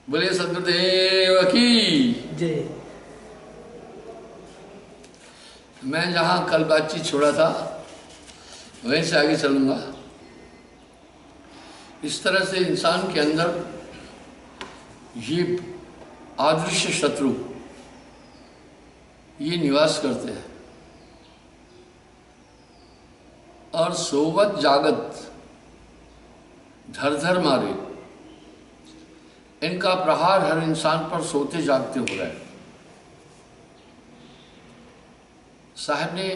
बोले सदगुरुदेव की जय। मैं जहाँ कल बातचीत छोड़ा था वहीं से आगे चलूँगा। इस तरह से इंसान के अंदर ये अदृश्य शत्रु ये निवास करते हैं और सोवत जागत धर धर मारे इनका प्रहार हर इंसान पर सोते जागते हो रहा है। साहब ने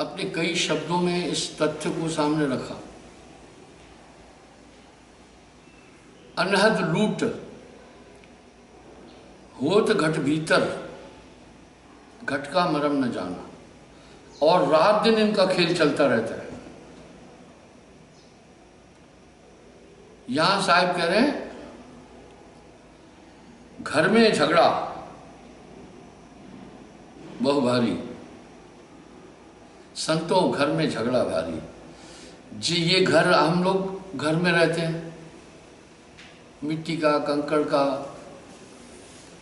अपने कई शब्दों में इस तथ्य को सामने रखा। अनहद लूट होत घट भीतर, घट का मरम न जाना, और रात दिन इनका खेल चलता रहता है। यहां साहब कह रहे हैं घर में झगड़ा बहु भारी, संतों घर में झगड़ा भारी। जी ये घर हम लोग घर में रहते हैं, मिट्टी का कंकड़ का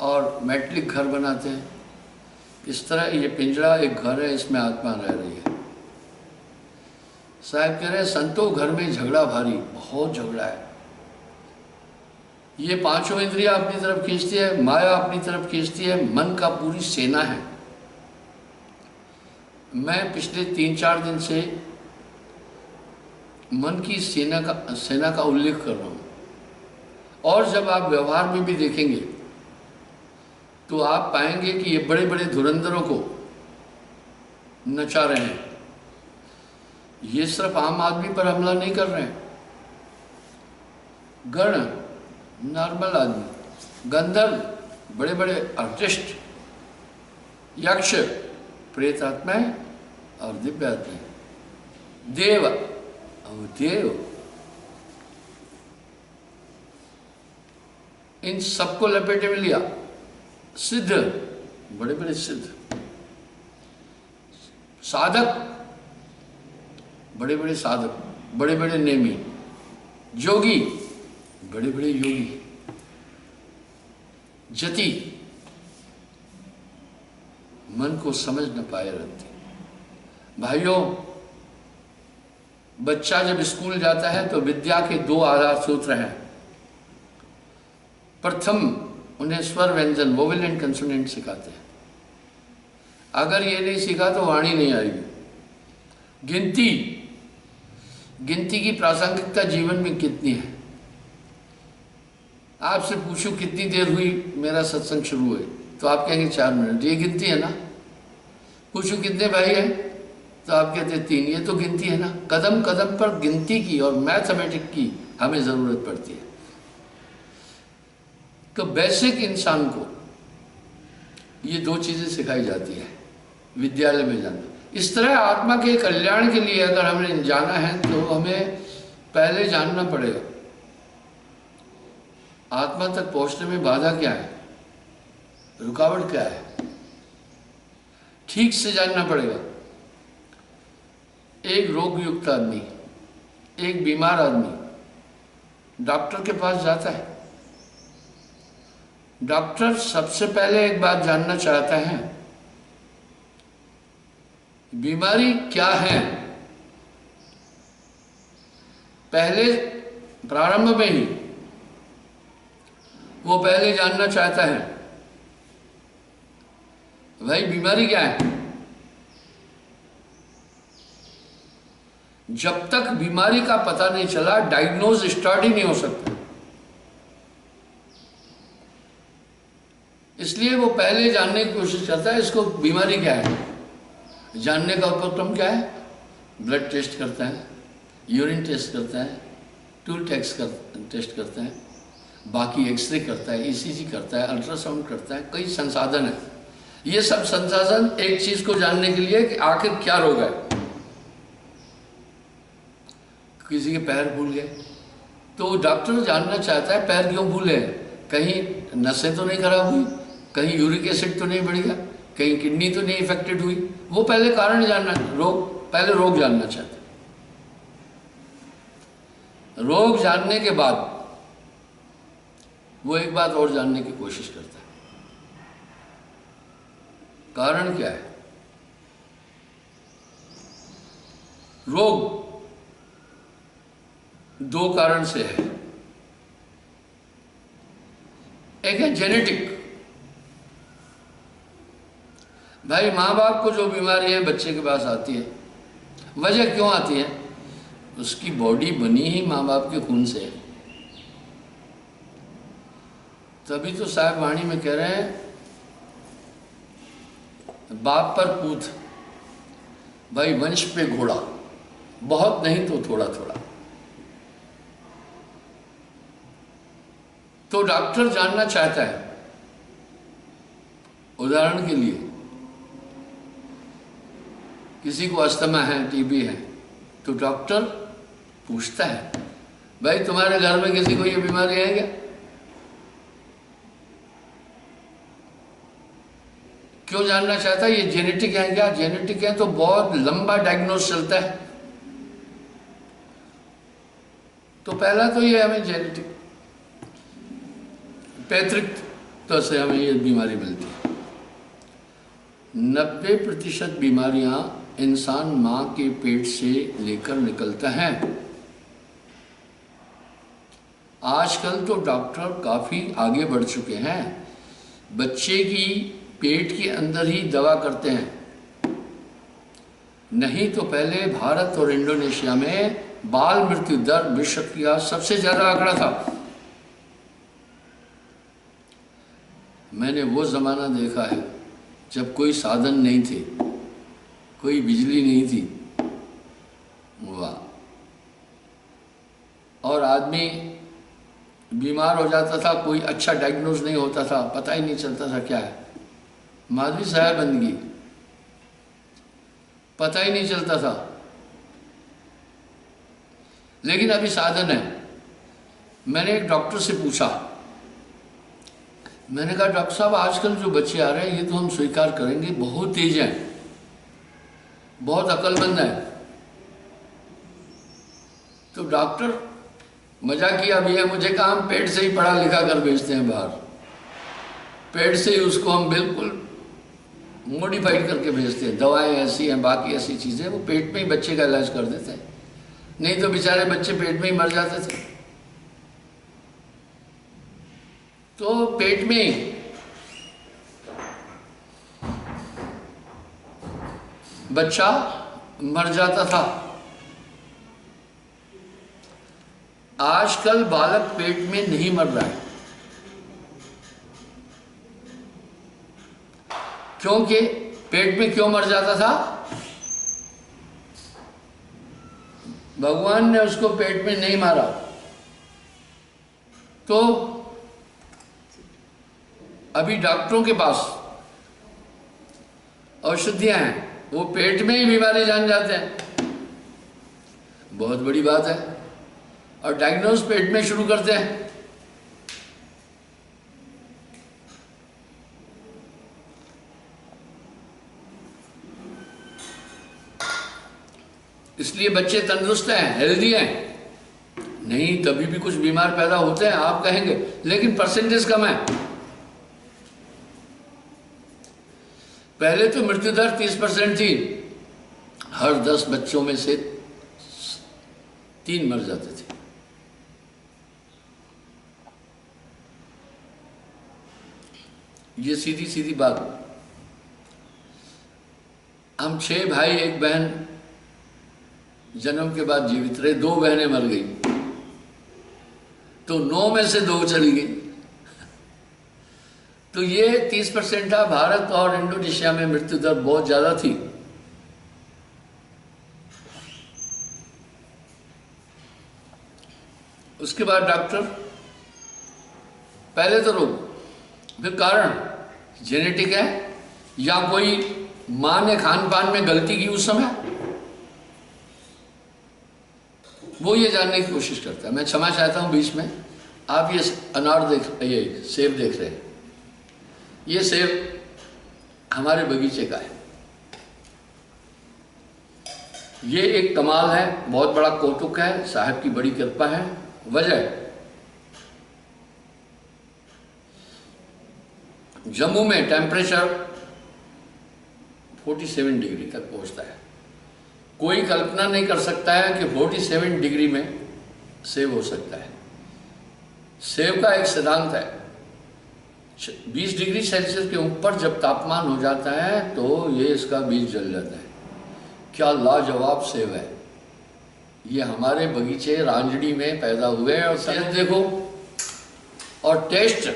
और मेटलिक घर बनाते हैं। इस तरह ये पिंजरा एक घर है, इसमें आत्मा रह रही है। साहब कह रहे हैं संतों घर में झगड़ा भारी, बहुत झगड़ा है। ये पांचों इंद्रियां अपनी तरफ खींचती है, माया अपनी तरफ खींचती है, मन का पूरी सेना है। मैं पिछले 3-4 दिन से मन की सेना का उल्लेख कर रहा हूं, और जब आप व्यवहार में भी देखेंगे तो आप पाएंगे कि ये बड़े बड़े धुरंधरों को नचा रहे हैं। ये सिर्फ आम आदमी पर हमला नहीं कर रहे हैं, गण नॉर्मल आदमी, गंधर्व, बड़े बड़े आर्टिस्ट, यक्ष, प्रेत आत्माएं और दिव्य आत्माएं, देव और देव, इन सबको लपेटे में लिया। सिद्ध, बड़े बड़े सिद्ध, साधक, बड़े बड़े साधक, बड़े बड़े नेमी, जोगी, बड़े बड़े योगी, जति, मन को समझ न पाए रहते। भाइयों, बच्चा जब स्कूल जाता है तो विद्या के 2 आधार सूत्र हैं। प्रथम उन्हें स्वर व्यंजन वोवेल एंड कंसोनेंट सिखाते हैं। अगर ये नहीं सीखा तो वाणी नहीं आएगी। गिनती की प्रासंगिकता जीवन में कितनी है? आपसे पूछूं कितनी देर हुई मेरा सत्संग शुरू हुए, तो आप कहेंगे 4 मिनट, ये गिनती है ना। पूछूं कितने भाई हैं, तो आप कहते हैं 3, ये तो गिनती है ना। कदम कदम पर गिनती की और मैथमेटिक की हमें ज़रूरत पड़ती है। तो बेसिक इंसान को ये 2 चीज़ें सिखाई जाती है विद्यालय में जाना। इस तरह आत्मा के कल्याण के लिए अगर हमें जाना है तो हमें पहले जानना पड़ेगा आत्मा तक पहुंचने में बाधा क्या है, रुकावट क्या है, ठीक से जानना पड़ेगा। एक रोग युक्त आदमी, एक बीमार आदमी डॉक्टर के पास जाता है। डॉक्टर सबसे पहले एक बात जानना चाहता है, बीमारी क्या है। पहले प्रारंभ में ही वो पहले जानना चाहता है भाई बीमारी क्या है। जब तक बीमारी का पता नहीं चला डायग्नोज स्टार्ट ही नहीं हो सकता। इसलिए वो पहले जानने की कोशिश करता है इसको बीमारी क्या है। जानने का उपक्रम क्या है? ब्लड टेस्ट करता है, यूरिन टेस्ट करता है, टूल टेस्ट करता है, बाकी एक्सरे करता है, ईसीजी करता है, अल्ट्रासाउंड करता है। कई संसाधन है। ये सब संसाधन एक चीज को जानने के लिए कि आखिर क्या रोग है। किसी के पैर भूल गए तो डॉक्टर जानना चाहता है पैर क्यों भूले, कहीं नसें तो नहीं खराब हुई, कहीं यूरिक एसिड तो नहीं बढ़ गया, कहीं किडनी तो नहीं इफेक्टेड हुई। वो पहले कारण जानना, पहले रोग जानना चाहता है। रोग जानने के बाद वो एक बात और जानने की कोशिश करता है, कारण क्या है। रोग दो कारण से है, एक है जेनेटिक। भाई माँ बाप को जो बीमारी है बच्चे के पास आती है, वजह क्यों आती है? उसकी बॉडी बनी ही माँ बाप के खून से है। तभी तो साहब वाणी में कह रहे हैं, बाप पर पूत, भाई वंश पे घोड़ा, बहुत नहीं तो थोड़ा थोड़ा। तो डॉक्टर जानना चाहता है, उदाहरण के लिए किसी को अस्थमा है, टीबी है, तो डॉक्टर पूछता है, भाई तुम्हारे घर में किसी को ये बीमारी है क्या? क्यों जानना चाहता है? ये जेनेटिक है क्या? जेनेटिक है तो बहुत लंबा डायग्नोस चलता है। तो पहला तो ये हमें जेनेटिक, पैतृक तो से हमें ये बीमारी मिलती है। 90% बीमारियां इंसान मां के पेट से लेकर निकलता है। आजकल तो डॉक्टर काफी आगे बढ़ चुके हैं, बच्चे की पेट के अंदर ही दवा करते हैं। नहीं तो पहले भारत और इंडोनेशिया में बाल मृत्यु दर विश्व का सबसे ज्यादा आंकड़ा था। मैंने वो जमाना देखा है जब कोई साधन नहीं थे, कोई बिजली नहीं थी, वाह, और आदमी बीमार हो जाता था, कोई अच्छा डायग्नोज नहीं होता था, पता ही नहीं चलता था क्या है। माधवी साहब बंदगी, पता ही नहीं चलता था। लेकिन अभी साधन है। मैंने एक डॉक्टर से पूछा, मैंने कहा डॉक्टर साहब आजकल जो बच्चे आ रहे हैं ये तो हम स्वीकार करेंगे बहुत तेज हैं, बहुत अक्लमंद है। तो डॉक्टर मजाक किया, भैया मुझे कहा हम पेट से ही पढ़ा लिखा कर भेजते हैं बाहर, पेट से ही उसको हम बिल्कुल मॉडिफाइड करके भेजते हैं। दवाएं ऐसी हैं, बाकी ऐसी चीज़ें, वो पेट में ही बच्चे का इलाज कर देते हैं, नहीं तो बेचारे बच्चे पेट में ही मर जाते थे। तो पेट में बच्चा मर जाता था। आजकल बालक पेट में नहीं मर रहा है, क्योंकि पेट में क्यों मर जाता था? भगवान ने उसको पेट में नहीं मारा, तो अभी डॉक्टरों के पास औषधियां हैं, वो पेट में ही बीमारी जान जाते हैं, बहुत बड़ी बात है। और डायग्नोज पेट में शुरू करते हैं। इसलिए बच्चे तंदुरुस्त हैं, हेल्दी हैं। नहीं तभी भी कुछ बीमार पैदा होते हैं, आप कहेंगे, लेकिन परसेंटेज कम है। पहले तो मृत्यु दर 30% थी, हर 10 बच्चों में से 3 मर जाते थे। ये सीधी सीधी बात। हम 6 भाई 1 बहन जन्म के बाद जीवित रहे, 2 बहनें मर गई, तो 9 में से 2 चली गई। तो ये 30% था। भारत और इंडोनेशिया में मृत्यु दर बहुत ज्यादा थी। उसके बाद डॉक्टर, पहले तो रोग, फिर कारण जेनेटिक है या कोई मां ने खान पान में गलती की उस समय, वो ये जानने की कोशिश करता है। मैं क्षमा चाहता हूं बीच में, आप ये अनार देख, ये सेब देख रहे हैं, ये सेब हमारे बगीचे का है। ये एक कमाल है, बहुत बड़ा कौतुक है, साहब की बड़ी कृपा है। वजह जम्मू में टेम्परेचर 47 डिग्री तक पहुंचता है। कोई कल्पना नहीं कर सकता है कि 47 डिग्री में सेब हो सकता है। सेब का एक सिद्धांत है, 20 डिग्री सेल्सियस के ऊपर जब तापमान हो जाता है तो ये इसका बीज जल जाता है। क्या लाजवाब सेब है। ये हमारे बगीचे रांझड़ी में पैदा हुए हैं और सेब देखो, और टेस्ट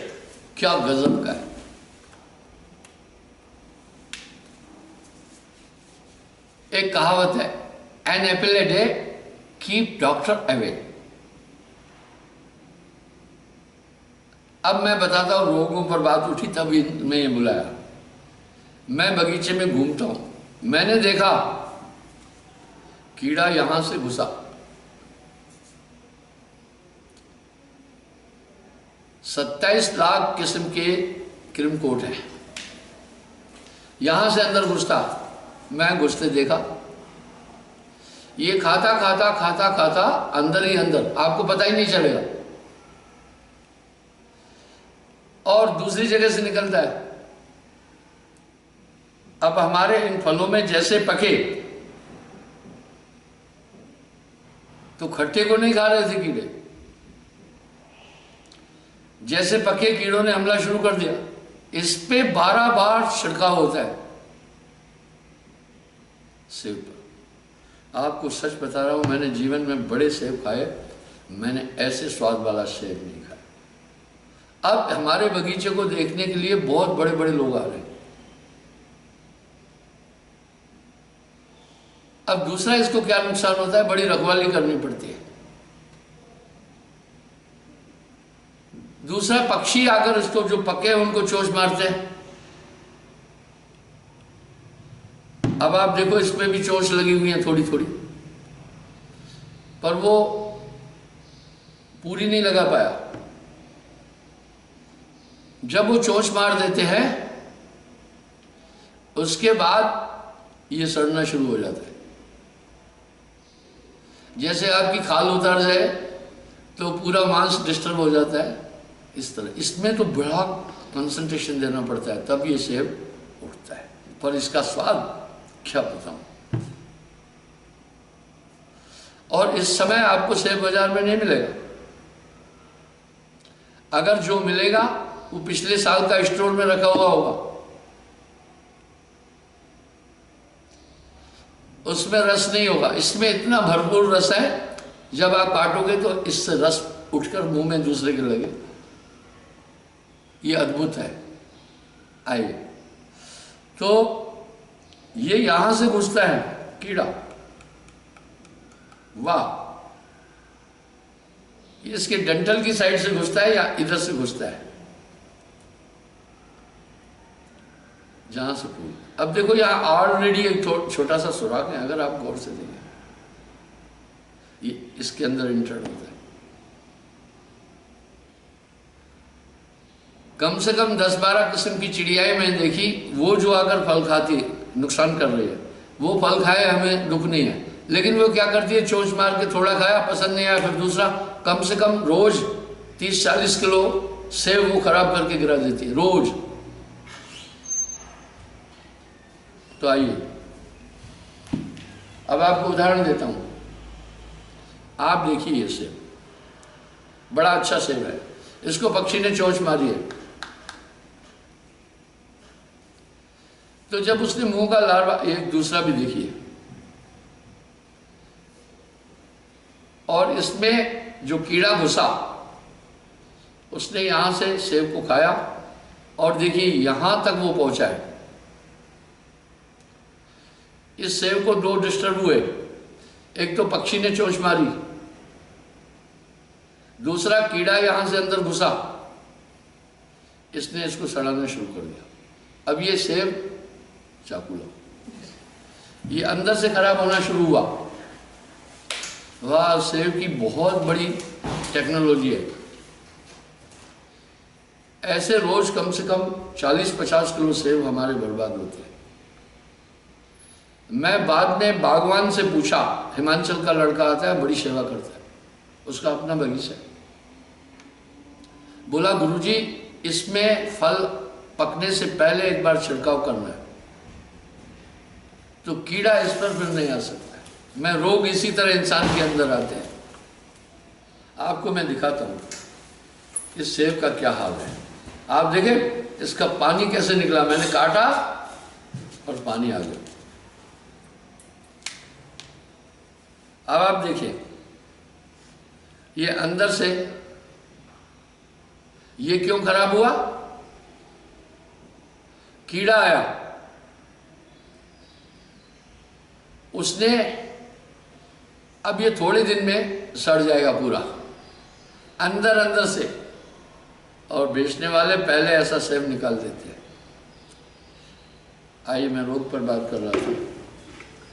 क्या गजब का है। एक कहावत है, an apple a day keep doctor away. अब मैं बताता हूं, रोगों पर बात उठी तब मैं ये बुलाया। मैं बगीचे में घूमता हूं, मैंने देखा कीड़ा यहां से घुसा, 27 लाख किस्म के क्रिमकोट हैं, यहां से अंदर घुसता। मैं घुसते देखा, ये खाता खाता खाता खाता अंदर ही अंदर, आपको पता ही नहीं चलेगा, और दूसरी जगह से निकलता है। अब हमारे इन फलों में जैसे पके तो खट्टे को नहीं खा रहे थे कीड़े, जैसे पके कीड़ों ने हमला शुरू कर दिया। इस पे 12 बार छिड़काव होता है सेब पर। आपको सच बता रहा हूं, मैंने जीवन में बड़े सेब खाए, मैंने ऐसे स्वाद वाला सेब नहीं खाया। अब हमारे बगीचे को देखने के लिए बहुत बड़े बड़े लोग आ रहे हैं। अब दूसरा इसको क्या नुकसान होता है, बड़ी रखवाली करनी पड़ती है। दूसरा, पक्षी आकर इसको जो पके हैं उनको चोंच मारते हैं। अब आप देखो, इसमें भी चोंच लगी हुई है थोड़ी थोड़ी, पर वो पूरी नहीं लगा पाया। जब वो चोंच मार देते हैं उसके बाद ये सड़ना शुरू हो जाता है। जैसे आपकी खाल उतर जाए तो पूरा मांस डिस्टर्ब हो जाता है, इस तरह। इसमें तो बड़ा कंसंट्रेशन देना पड़ता है तब ये सेब उठता है, पर इसका स्वाद क्या बताऊं। और इस समय आपको सेब बाजार में नहीं मिलेगा। अगर जो मिलेगा वो पिछले साल का स्टोर में रखा हुआ होगा, उसमें रस नहीं होगा। इसमें इतना भरपूर रस है, जब आप काटोगे तो इससे रस उठकर मुंह में दूसरे के लगे। ये अद्भुत है। आइए, तो ये यहां से घुसता है कीड़ा, वाह। इसके डंठल की साइड से घुसता है या इधर से घुसता है, जहां से फूल। अब देखो यहां ऑलरेडी एक छोटा सा सुराख है, अगर आप गौर से देखें, ये इसके अंदर इंटर होता है। कम से कम 10-12 किस्म की चिड़ियाएं मैंने देखी, वो जो आकर फल खाती है, नुकसान कर रही है। वो फल खाए हमें दुख नहीं है, लेकिन वो क्या करती है, चोंच मार के थोड़ा खाया, पसंद नहीं आया, फिर दूसरा। कम से कम रोज 30-40 किलो सेब वो खराब करके गिरा देती है रोज। तो आइए, अब आपको उदाहरण देता हूं। आप देखिए, ये सेब बड़ा अच्छा सेब है, इसको पक्षी ने चोंच मारी है। तो जब उसने मुंह का लार्वा, एक दूसरा भी देखिए, और इसमें जो कीड़ा घुसा उसने यहां से सेब को खाया, और देखिए यहां तक वो पहुंचा है। इस सेब को 2 डिस्टर्ब हुए, एक तो पक्षी ने चोंच मारी, दूसरा कीड़ा यहां से अंदर घुसा, इसने इसको सड़ाना शुरू कर दिया। अब ये सेब चाकू लो, ये अंदर से खराब होना शुरू हुआ। वाह, सेब की बहुत बड़ी टेक्नोलॉजी है। ऐसे रोज कम से कम 40-50 किलो सेब हमारे बर्बाद होते हैं। मैं बाद में बागवान से पूछा, हिमाचल का लड़का आता है, बड़ी सेवा करता है, उसका अपना बगीचा है। बोला, गुरुजी इसमें फल पकने से पहले एक बार छिड़काव करना है, तो कीड़ा इस पर फिर नहीं आ सकता है। मैं रोग इसी तरह इंसान के अंदर आते हैं। आपको मैं दिखाता हूँ इस सेब का क्या हाल है। आप देखें इसका पानी कैसे निकला, मैंने काटा और पानी आ गया। अब आप देखिए ये अंदर से ये क्यों खराब हुआ, कीड़ा आया, उसने, अब ये थोड़े दिन में सड़ जाएगा पूरा अंदर अंदर से, और बेचने वाले पहले ऐसा सेब निकाल देते हैं। आइए, मैं रोग पर बात कर रहा था,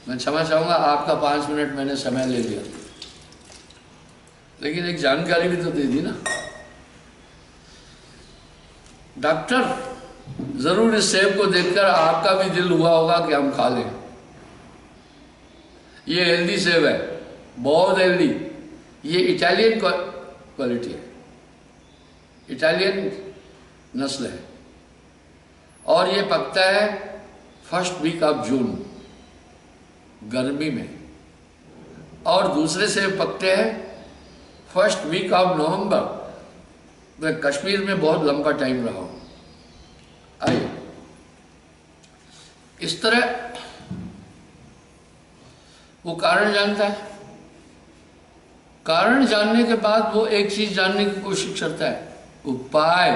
मैं क्षमा चाहूँगा आपका 5 मिनट मैंने समय ले लिया, लेकिन एक जानकारी भी तो दे दी ना। डॉक्टर जरूर इस सेब को देखकर आपका भी दिल हुआ होगा कि हम खा लें। ये हेल्दी सेब है, बहुत हेल्दी। ये इटालियन क्वालिटी है, इटालियन नस्ल है, और ये पकता है फर्स्ट वीक ऑफ जून गर्मी में, और दूसरे सेब पकते हैं फर्स्ट वीक ऑफ नवंबर। मैं कश्मीर में बहुत लंबा टाइम रहा हूं। आइए, इस तरह वो कारण जानता है। कारण जानने के बाद वो एक चीज जानने की कोशिश करता है, उपाय।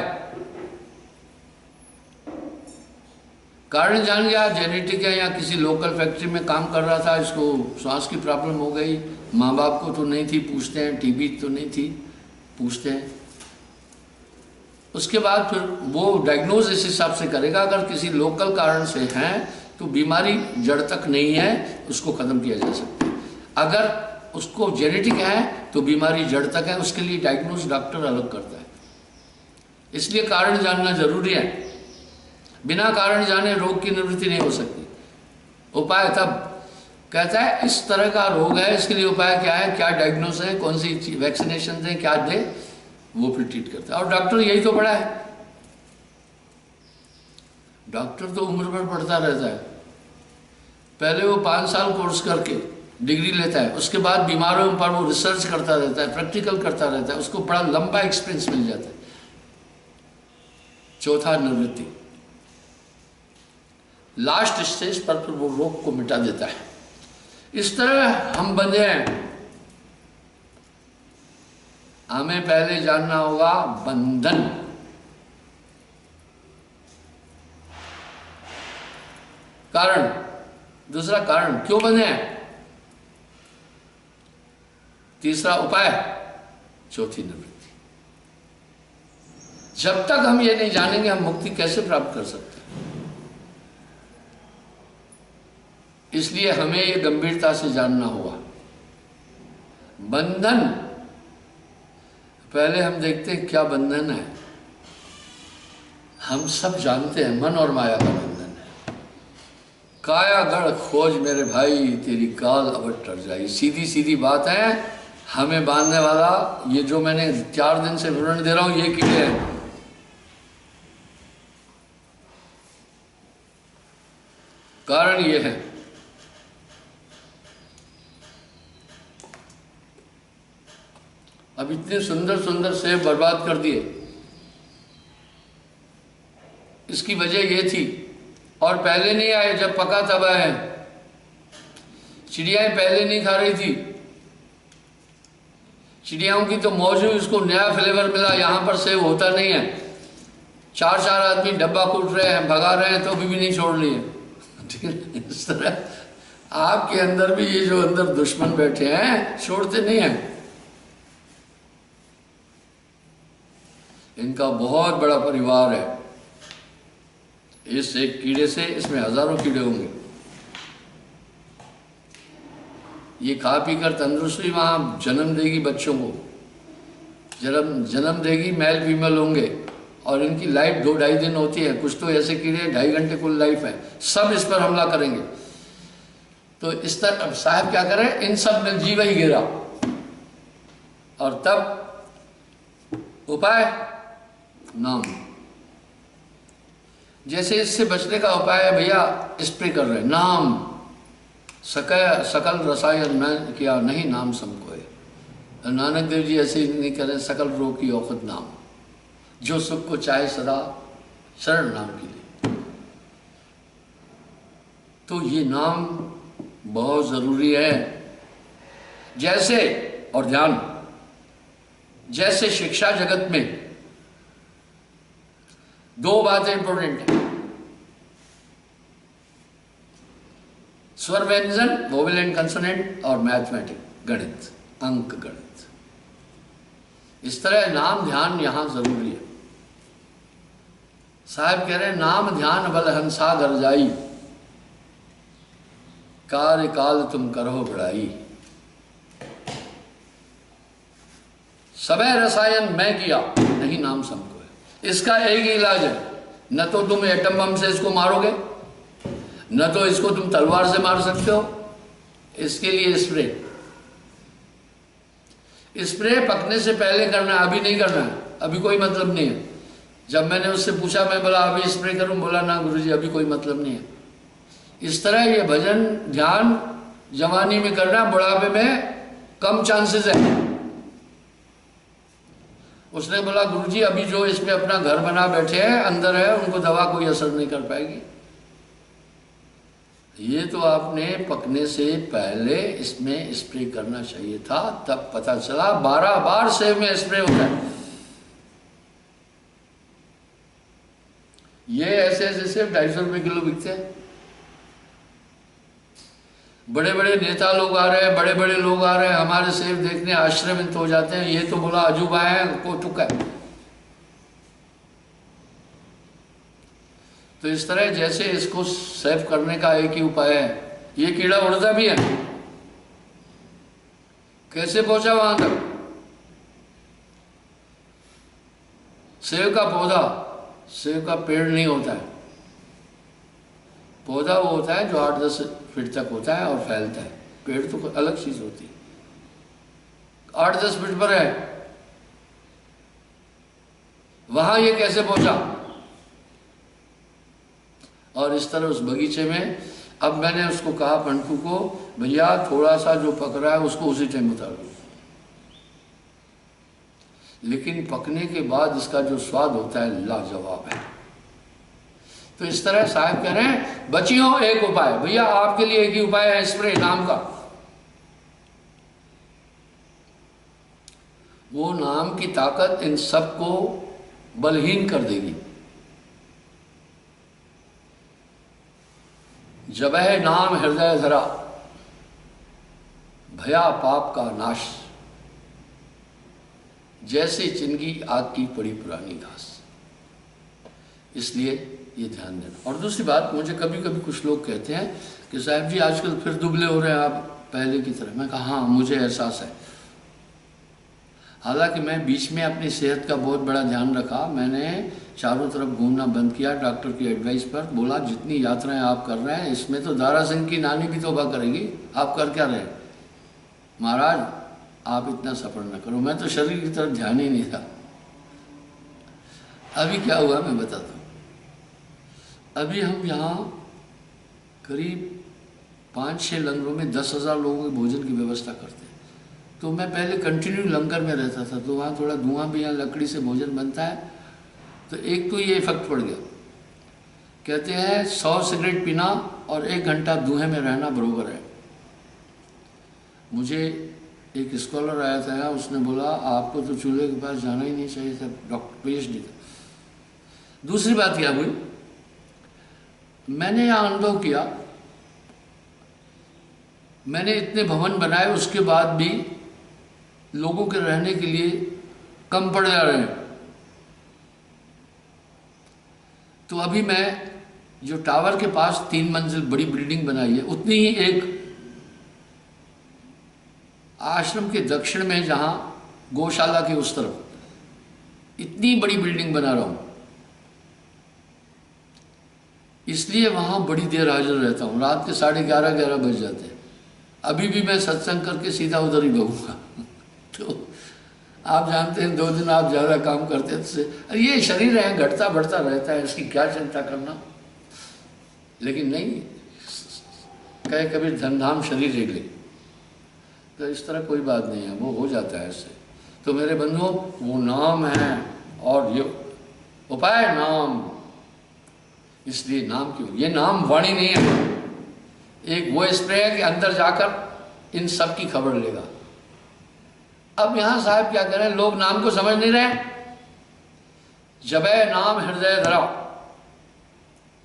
कारण जान गया जेनेटिक है, या किसी लोकल फैक्ट्री में काम कर रहा था, इसको सांस की प्रॉब्लम हो गई, माँ बाप को तो नहीं थी, पूछते हैं, टीबी तो नहीं थी, पूछते हैं। उसके बाद फिर वो डायग्नोज इस हिसाब से करेगा। अगर किसी लोकल कारण से है तो बीमारी जड़ तक नहीं है, उसको खत्म किया जा सकता है। अगर उसको जेनेटिक है तो बीमारी जड़ तक है, उसके लिए डायग्नोज डॉक्टर अलग करता है। इसलिए कारण जानना जरूरी है। बिना कारण जाने रोग की निवृत्ति नहीं हो सकती। उपाय तब कहता है इस तरह का रोग है, इसके लिए उपाय क्या है, क्या डायग्नोस है, कौन सी वैक्सीनेशन दें, क्या दे, वो फिर ट्रीट करता है। और डॉक्टर यही तो पढ़ा है। डॉक्टर तो उम्र भर पढ़ता रहता है। पहले वो 5 साल कोर्स करके डिग्री लेता है, उसके बाद बीमारों पर वो रिसर्च करता रहता है, प्रैक्टिकल करता रहता है, उसको बड़ा लंबा एक्सपीरियंस मिल जाता है। चौथा, निवृत्ति। लास्ट स्टेज पर फिर वो रोग को मिटा देता है। इस तरह हम बंधे हैं। हमें पहले जानना होगा बंधन। कारण, दूसरा कारण क्यों बंधे हैं, तीसरा उपाय, चौथी निवृत्ति। जब तक हम ये नहीं जानेंगे हम मुक्ति कैसे प्राप्त कर सकते हैं। इसलिए हमें ये गंभीरता से जानना होगा। बंधन, पहले हम देखते हैं क्या बंधन है। हम सब जानते हैं मन और माया का बंधन है। काया गढ़ खोज मेरे भाई, तेरी काल अवट टर जाई। सीधी सीधी बात है। हमें बांधने वाला ये जो मैंने 4 दिन से विवरण दे रहा हूं, ये कीड़े हैं। कारण ये है, अब इतने सुंदर सुंदर सेब बर्बाद कर दिए। इसकी वजह ये थी, और पहले नहीं आए, जब पका तब आए। चिड़ियाएं पहले नहीं खा रही थी। चिड़ियाओं की तो मौज हुई, उसको नया फ्लेवर मिला। यहाँ पर सेब होता नहीं है। 4-4 आदमी डब्बा कूट रहे हैं, भगा रहे हैं, तो भी नहीं छोड़ लिए। ठीक है, इस तरह आपके अंदर भी ये जो अंदर दुश्मन बैठे हैं, छोड़ते नहीं हैं। इनका बहुत बड़ा परिवार है। इस एक कीड़े से इसमें हजारों कीड़े होंगे। ये खा पी कर तंदुरुस्ती वहाँ जन्म देगी, बच्चों को जन्म देगी, मेल फीमेल होंगे, और इनकी लाइफ 2-2.5 दिन होती है। कुछ तो ऐसे कीड़े 2.5 घंटे कुल लाइफ है। सब इस पर हमला करेंगे। तो इस तरह अब साहब क्या करें, इन सब में जीव ही गिरा। और तब उपाय, नाम। जैसे इससे बचने का उपाय है भैया, स्प्रे कर रहे हैं नाम, सकल रसायन न किया नहीं नाम समकोय। नानक देव जी ऐसे ही नहीं कह रहे, सकल रोग की औषध नाम, जो सुख को चाहे सदा शरण नाम के लिए। तो ये नाम बहुत जरूरी है। जैसे, और ध्यान, जैसे शिक्षा जगत में दो बातें इंपॉर्टेंट है, स्वर व्यंजन, वोवेल एंड कंसोनेंट, और मैथमेटिक, गणित, अंक गणित। इस तरह नाम ध्यान यहां जरूरी है। साहब कह रहे हैं नाम ध्यान बल हंसा घर जाई, कार्य काल तुम करो बड़ाई। सबे रसायन मैं किया नहीं नाम समको है। इसका एक ही इलाज है, न तो तुम एटम बम से इसको मारोगे, न तो इसको तुम तलवार से मार सकते हो। इसके लिए स्प्रे, स्प्रे पकने से पहले करना है, अभी नहीं करना है, अभी कोई मतलब नहीं है। जब मैंने उससे पूछा, मैं बोला अभी स्प्रे करूं, बोला ना गुरुजी अभी कोई मतलब नहीं है। इस तरह ये भजन ध्यान जवानी में करना, बुढ़ापे में कम चांसेस है। उसने बोला गुरुजी अभी जो इसमें अपना घर बना बैठे हैं अंदर है, उनको दवा कोई असर नहीं कर पाएगी। ये तो आपने पकने से पहले इसमें स्प्रे करना चाहिए था, तब पता चला 12 बार सेब में स्प्रे होता है। ये ऐसे ऐसे सेब 250 रुपये किलो बिकते हैं। बड़े बड़े नेता लोग आ रहे हैं, बड़े बड़े लोग आ रहे हैं, हमारे सेब देखने आश्चर्यचकित हो जाते हैं। ये तो बोला अजूबा है, कोटुक है। तो इस तरह जैसे इसको सेव करने का एक ही उपाय है, ये कीड़ा उड़ता भी है, कैसे पहुंचा वहां तक? सेब का पौधा, सेब का पेड़ नहीं होता है, पौधा वो होता है जो 8-10 फीट तक होता है और फैलता है। पेड़ तो अलग चीज होती है। 8-10 फीट पर है, वहां ये कैसे पहुंचा? और इस तरह उस बगीचे में, अब मैंने उसको कहा पंटू को, भैया थोड़ा सा जो पक रहा है उसको उसी टाइम उतार दो, लेकिन पकने के बाद इसका जो स्वाद होता है लाजवाब है। तो इस तरह साहब कह रहे हैं बच्चियों एक उपाय, भैया आपके लिए एक ही उपाय है, स्प्रे नाम का। वो नाम की ताकत इन सबको बलहीन कर देगी। जब है नाम हृदय धरा, भया पाप का नाश, जैसे चिंगी आग की पड़ी पुरानी घास। इसलिए ये ध्यान देना। और दूसरी बात, मुझे कभी कभी कुछ लोग कहते हैं कि साहब जी आजकल फिर दुबले हो रहे हैं आप पहले की तरह। मैं कहा हाँ मुझे एहसास है। हालांकि मैं बीच में अपनी सेहत का बहुत बड़ा ध्यान रखा। मैंने चारों तरफ घूमना बंद किया डॉक्टर की एडवाइस पर। बोला जितनी यात्राएं आप कर रहे हैं इसमें तो दारा सिंह की नानी भी तौबा करेगी, आप कर क्या रहे? महाराज आप इतना सफर न करो। मैं तो शरीर की तरफ ध्यान ही नहीं था। अभी क्या हुआ मैं बताता हूँ। अभी हम यहाँ करीब 5-6 लंगरों में 10,000 लोगों के भोजन की व्यवस्था करते हैं। तो मैं पहले कंटिन्यू लंगर में रहता था, तो वहाँ थोड़ा धुआं भी, यहाँ लकड़ी से भोजन बनता है, तो एक तो ये इफेक्ट पड़ गया। कहते हैं 100 सिगरेट पीना और 1 घंटा धुएं में रहना बरोबर है। मुझे एक स्कॉलर आया था यहाँ, उसने बोला आपको तो चूल्हे के पास जाना ही नहीं चाहिए था, डॉक्टर PhD था। दूसरी बात क्या हुई, मैंने यहाँ अनुभव किया, मैंने इतने भवन बनाए उसके बाद भी लोगों के रहने के लिए कम पड़ जा रहे हैं। तो अभी मैं जो टावर के पास 3 मंजिल बड़ी बिल्डिंग बनाई है, उतनी ही एक आश्रम के दक्षिण में जहां गौशाला के उस तरफ इतनी बड़ी बिल्डिंग बना रहा हूं। इसलिए वहां बड़ी देर हाजिर रहता हूं, रात के 11:30 बज जाते हैं। अभी भी मैं सत्संग करके सीधा उधर ही भागूंगा। तो आप जानते हैं 2 दिन आप ज़्यादा काम करते तो ये शरीर है, घटता बढ़ता रहता है, इसकी क्या चिंता करना। लेकिन नहीं, कहे कबीर धन धाम शरीर रेगले, तो इस तरह कोई बात नहीं है, वो हो जाता है इससे। तो मेरे बंधुओं, वो नाम है और ये उपाय नाम। इसलिए नाम क्यों, ये नाम वाणी नहीं है, एक वो स्प्रे है कि अंदर जाकर इन सब की खबर लेगा। अब यहां साहब क्या करें, लोग नाम को समझ नहीं रहे। जबै नाम हृदय धरा,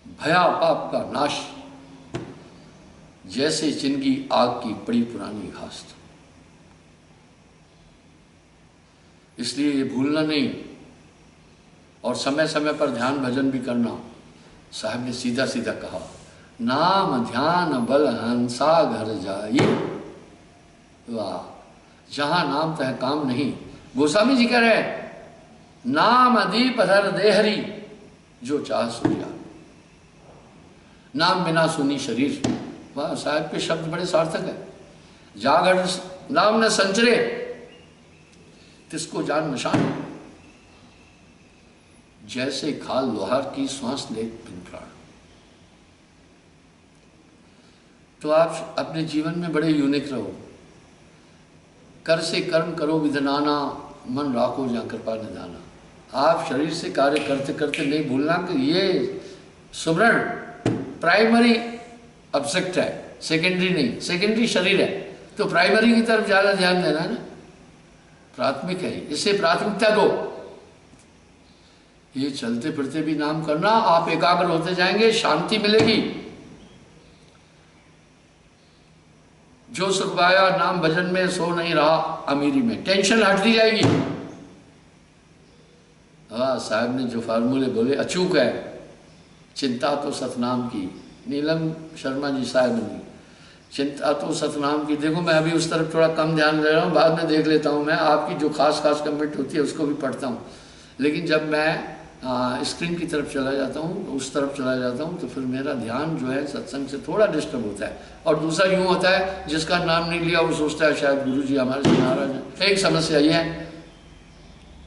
भया पाप का नाश, जैसे चिनगी आग की बड़ी पुरानी घास। इसलिए ये भूलना नहीं, और समय समय पर ध्यान भजन भी करना। साहब ने सीधा सीधा कहा, नाम ध्यान बल हंसा घर जाई। वाह, जहां नाम तह काम नहीं। गोस्वामी जी कह रहे, नाम अदीप अधर देहरी, जो चाह सुनिया, नाम बिना सुनी शरीर। वाह, साहब के शब्द बड़े सार्थक है। जागर नाम न संचरे, तिसको जान निशान, जैसे खाल लोहार की श्वास ले बिन प्राण। तो आप अपने जीवन में बड़े यूनिक रहो। कर से कर्म करो विधनाना, मन राखो जहाँ कृपा निधाना। आप शरीर से कार्य करते करते नहीं भूलना कि ये सुमरण प्राइमरी ऑब्जेक्ट है, सेकेंडरी नहीं। सेकेंडरी शरीर है तो प्राइमरी की तरफ ज़्यादा ध्यान देना है ना, प्राथमिक है, इसे प्राथमिकता दो। ये चलते फिरते भी नाम करना, आप एकाग्र होते जाएंगे, शांति मिलेगी। जो सुख पाया नाम भजन में, सो नहीं रहा अमीरी में, टेंशन हटती जाएगी। हाँ, साहब ने जो फार्मूले बोले अचूक है। चिंता तो सतनाम की, नीलम शर्मा जी साहब ने, चिंता तो सतनाम की। देखो मैं अभी उस तरफ थोड़ा कम ध्यान दे रहा हूँ, बाद में देख लेता हूँ। मैं आपकी जो खास कमेंट होती है उसको भी पढ़ता हूँ, लेकिन जब मैं स्क्रीन की तरफ चला जाता हूँ, उस तरफ चला जाता हूँ, तो फिर मेरा ध्यान जो है सत्संग से थोड़ा डिस्टर्ब होता है। और दूसरा यूँ होता है, जिसका नाम नहीं लिया वो सोचता है शायद गुरु जी हमारे से नाराज हैं। एक समस्या ये है,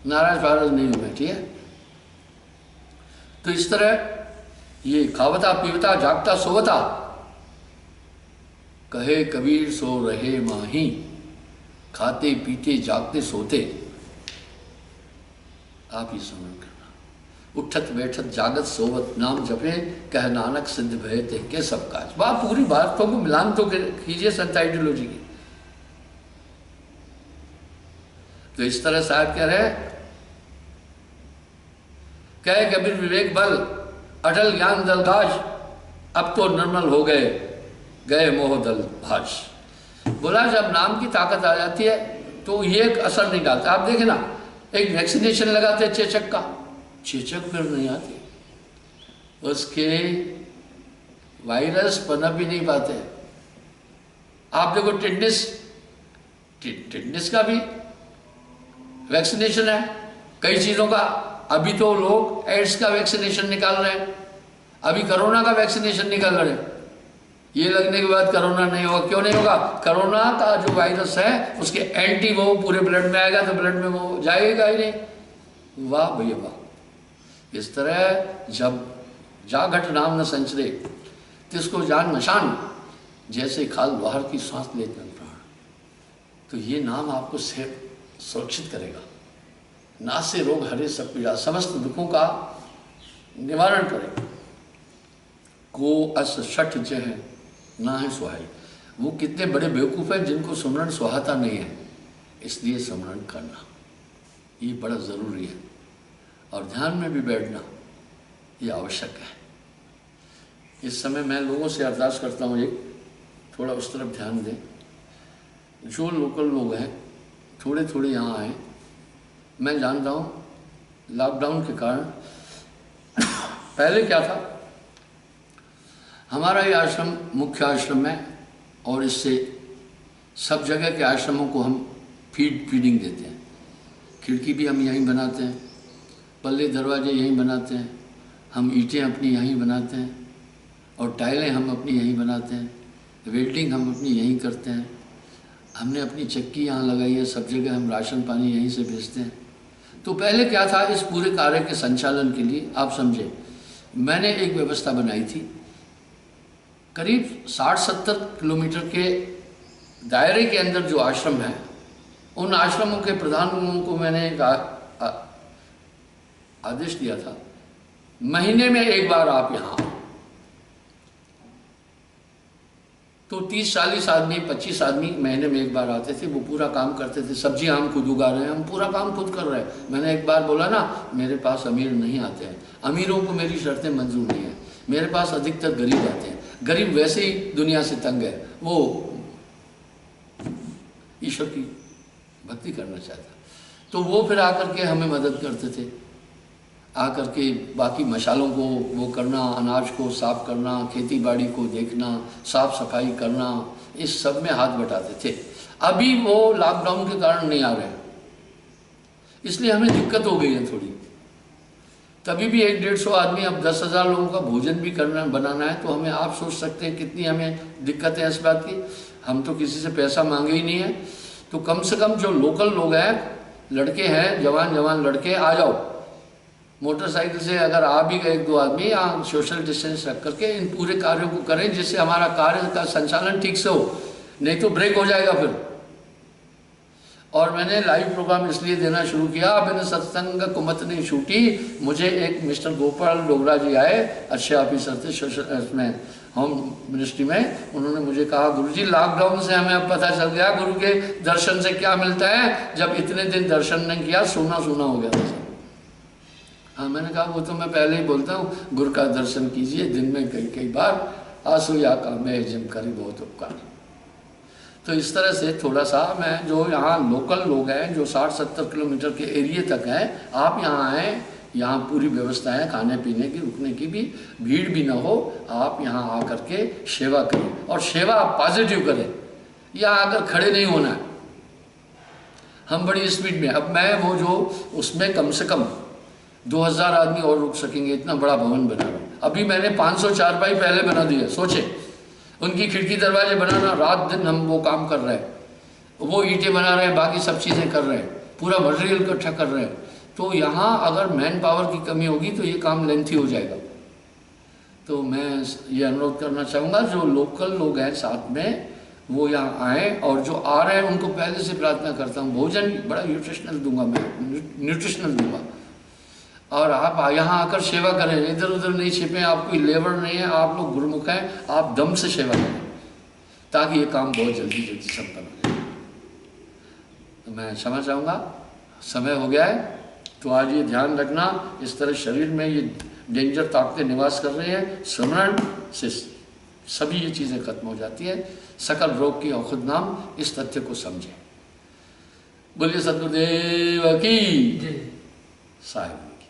नाराज फाराज नहीं हूँ मैं, ठीक है। तो इस तरह ये खावता पीवता जागता सोवता, कहे कबीर सो रहे माही, खाते पीते जागते सोते। आप ही समझ करना, उठत बैठत जागत सोवत, नाम जपे कह नानक सिद्ध भय ते के सब काज। वाह, पूरी बातों को मिलान तो कीजिए संत आइडियोलॉजी की। तो इस तरह साहब कह रहे, कहे कबीर विवेक बल, अटल ज्ञान दलगाज, अब तो निर्मल हो गए गए मोह दल भाज। बोला जब नाम की ताकत आ जाती है तो ये एक असर नहीं डालता। आप देखें ना, एक वैक्सीनेशन लगाते हैं चेचक का, चेचक फिर नहीं आती, उसके वायरस पनप भी नहीं पाते। आप देखो टिटनिस का भी वैक्सीनेशन है, कई चीज़ों का। अभी तो लोग एड्स का वैक्सीनेशन निकाल रहे हैं, अभी कोरोना का वैक्सीनेशन निकाल रहे हैं। ये लगने के बाद कोरोना नहीं होगा, क्यों नहीं होगा? कोरोना का जो वायरस है उसके एंटी वो पूरे ब्लड में आएगा, तो ब्लड में वो जाएगा ही नहीं। वाह भैया वाह। इस तरह जब जागट नाम न संचरे, तिसको जान नशान, जैसे खाल बाहर की सांस लेते प्राण। तो ये नाम आपको सुरक्षित करेगा। नासे रोग हरे सब पीड़ा, समस्त दुखों का निवारण करेगा। को अस शठ जह ना है सुहाई। वो कितने बड़े बेवकूफ़ हैं जिनको सुमरण सुहाता नहीं है, इसलिए सुमरण करना ये बड़ा ज़रूरी है। और ध्यान में भी बैठना ये आवश्यक है। इस समय मैं लोगों से अरदास करता हूँ, एक थोड़ा उस तरफ ध्यान दें। जो लोकल लोग हैं थोड़े थोड़े यहाँ आए। मैं जानता हूँ लॉकडाउन के कारण पहले क्या था, हमारा ये आश्रम मुख्य आश्रम है और इससे सब जगह के आश्रमों को हम फीडिंग देते हैं। खिड़की भी हम यहीं बनाते हैं, पल्ले दरवाजे यहीं बनाते हैं, हम ईंटें अपनी यहीं बनाते हैं और टाइलें हम अपनी यहीं बनाते हैं, वेल्डिंग हम अपनी यहीं करते हैं हमने अपनी चक्की यहाँ लगाई है, सब जगह हम राशन पानी यहीं से भेजते हैं। तो पहले क्या था, इस पूरे कार्य के संचालन के लिए आप समझे, मैंने एक व्यवस्था बनाई थी। करीब 60-70 किलोमीटर के दायरे के अंदर जो आश्रम है, उन आश्रमों के प्रधानों को मैंने एक आदेश दिया था, महीने में एक बार आप यहाँ। तो 30-40 आदमी, 25 आदमी महीने में एक बार आते थे, वो पूरा काम करते थे। सब्जी हम खुद उगा रहे हैं, हम पूरा काम खुद कर रहे हैं। मैंने एक बार बोला ना, मेरे पास अमीर नहीं आते हैं, अमीरों को मेरी शर्तें मंजूर नहीं है, मेरे पास अधिकतर गरीब आते हैं। गरीब वैसे ही दुनिया से तंग है, वो ईश्वर की भक्ति करना चाहता, तो वो फिर आकर के हमें मदद करते थे। आकर के बाकी मशालों को वो करना, अनाज को साफ करना, खेती बाड़ी को देखना, साफ सफाई करना, इस सब में हाथ बटाते थे। अभी वो लॉकडाउन के कारण नहीं आ रहे, इसलिए हमें दिक्कत हो गई है थोड़ी। तभी भी 100-150 आदमी, अब 10,000 लोगों का भोजन भी करना बनाना है, तो हमें आप सोच सकते हैं कितनी हमें दिक्कत है इस बात की। हम तो किसी से पैसा मांगे ही नहीं है, तो कम से कम जो लोकल लोग हैं, लड़के हैं, जवान लड़के, आ जाओ मोटरसाइकिल से। अगर आ भी गए 1-2 आदमी, यहाँ सोशल डिस्टेंस रख करके इन पूरे कार्यों को करें, जिससे हमारा कार्य का संचालन ठीक से हो, नहीं तो ब्रेक हो जाएगा फिर। और मैंने लाइव प्रोग्राम इसलिए देना शुरू किया, मैंने सत्संग कुमत नहीं छूटी। मुझे एक मिस्टर गोपाल डोगरा जी आए, अच्छे ऑफिसर थे सोशल इसमें, होम मिनिस्ट्री में। उन्होंने मुझे कहा, गुरुजी लॉकडाउन से हमें अब पता चल गया गुरु के दर्शन से क्या मिलता है। जब इतने दिन दर्शन नहीं किया, सूना सूना हो गया था। हाँ, मैंने कहा वो तो मैं पहले ही बोलता हूँ, गुरु का दर्शन कीजिए दिन में कई बार, आंसू या काम में जिम करी बहुत उपकार। तो इस तरह से थोड़ा सा मैं, जो यहाँ लोकल लोग हैं, जो 60-70 किलोमीटर के एरिए तक हैं, आप यहाँ आएँ, यहाँ पूरी व्यवस्था है खाने पीने की, रुकने की भी, भीड़ भी ना हो। आप यहाँ आकर के सेवा करें, और सेवा आप पॉजिटिव करें, यहाँ आकर खड़े नहीं होना है। हम बड़ी स्पीड में, अब मैं वो जो उसमें कम से कम 2000 आदमी और रुक सकेंगे, इतना बड़ा भवन बना रहा हूँ। अभी मैंने 500 चारपाई पहले बना दिए, सोचे, उनकी खिड़की दरवाजे बनाना, रात दिन हम वो काम कर रहे हैं, वो ईंटें बना रहे हैं, बाकी सब चीज़ें कर रहे हैं, पूरा मटेरियल इकट्ठा कर रहे हैं। तो यहाँ अगर मैन पावर की कमी होगी तो ये काम लेंथी हो जाएगा। तो मैं ये अनुरोध करना चाहूँगा, जो लोकल लोग हैं साथ में, वो यहाँ आएँ, और जो आ रहे हैं उनको पहले से प्रार्थना करता हूँ, भोजन बड़ा न्यूट्रिशनल दूंगा मैं, न्यूट्रिशनल दूंगा, और आप यहाँ आकर सेवा करें, इधर उधर नहीं छिपें। आप कोई लेबर नहीं है, आप लोग गुरुमुख हैं, आप दम से सेवा करें, ताकि ये काम बहुत जल्दी संपन्न हो जाए। तो मैं क्षमा चाहूँगा, समय हो गया है। तो आज ये ध्यान रखना, इस तरह शरीर में ये डेंजर ताकतें निवास कर रही हैं, स्मरण से सभी ये चीज़ें खत्म हो जाती हैं। सकल रोग की औषध नाम, इस तथ्य को समझें। बोलिए सतगुरुदेव की साहिब की।